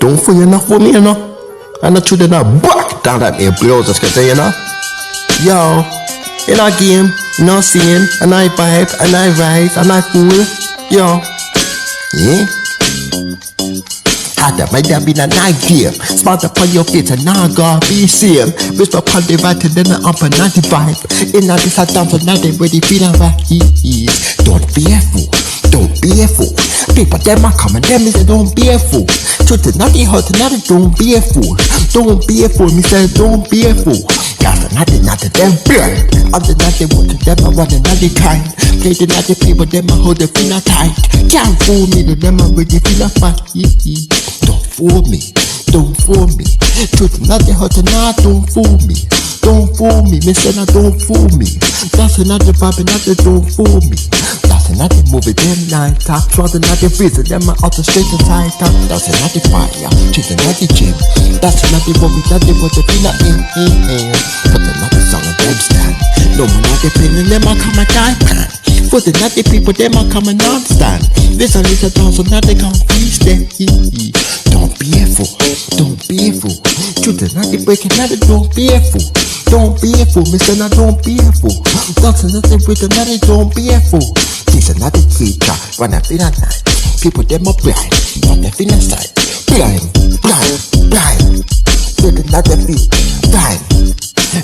Don't fool enough for me, you know. And I should have back down that air blows, I can tell you, know. Yo, in our game, no seeing, and I vibe, and I rise, and I fool. Yo, yeah. Had that might have been a night game. Smart upon your face and now God be same. Whisper upon the right and then up and 95. In a this I dance and now they ready feeling right. Don't be a fool. Don't be a fool. People them are coming, them me say don't be a fool. Truth is not the hurt, not the don't be a fool. Don't be a fool, me say don't be a fool. That's not the them burn. I'm the not the water, them I want another kind. Play the not the people, them I hold the finger tight. Can't fool me, the them I ready feeling fight. Don't fool me, don't fool me. Truth not the hurt, not don't fool me. Don't fool me, me say not don't fool me. That's another vibe, not the don't fool me. That's another movie, them night top. Trust another reason, them my auto straight and tight top. That's another fire, she's another gym. That's another movie, that they put the peanut in. Put another song on them stand. No more not the pain, and them I come and die pan. For the naughty people, them I come and non-stand. This a little dance, so now they can't feast them. Don't be a fool, don't be a fool. Truth is not the breaking, now they don't be a fool. Don't be a fool, Mr. Now don't be a fool. That's another with another, don't be a fool. This another teacher, when I feel at night. People them are blind, but they feel inside. Blind, blind, blind. With another feet, blind.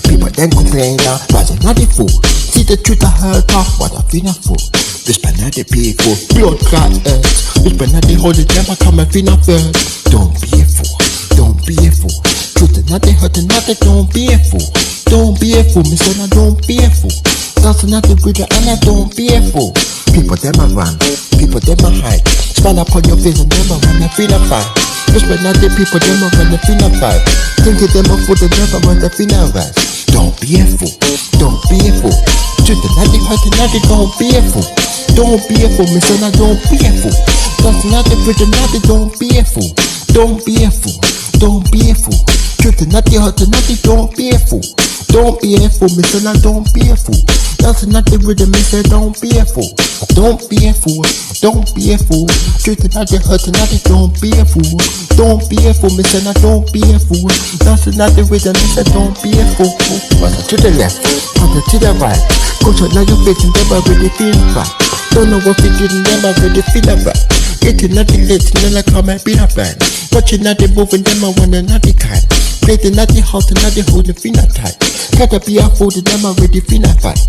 People then complain now, but they're not a fool. See the truth I heard talk, but I feel a fool. This another people, blood clot earth. This another hold it, never come and feel a first. Don't be a fool, don't be a fool. Truth is not they hurt another, don't be a fool. Don't be a fool, me say now don't be a fool. That's another good and I don't be a fool. People them a run, people them a hide. Smile upon your face and never when they feel a fight. Just when not the people them a when they feel a fight. Think of them a fool, they never when they feel a rise. Don't be a fool, don't be a fool. Truth is not the hurt and not don't be a fool. Don't be a fool, me say now don't be a fool. That's not the good and not don't be a fool. Don't be a fool, don't be a fool. Truth is not the hurt and not don't be a fool. Don't be a fool, me say now don't be a fool. That's not the rhythm, me say don't be a fool. Don't be a fool, don't be a fool. Truth is not the hurt and not don't be a fool. Don't be a fool, me say now don't be a fool. That's not the rhythm, me say don't be a fool. But to the left, to the right. Go to now your face and never really feel right. Don't know what we did and never really feel right. It's nothing late, then I come and be a band. Watching not the moving, them I want another kind. Play the naughty house and naughty hold the finger tight. Gotta be a fool, them I ready feel a fight.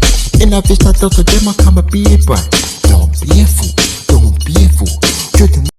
In a fish that also them I come and be a bride. Don't be a fool, don't be a fool.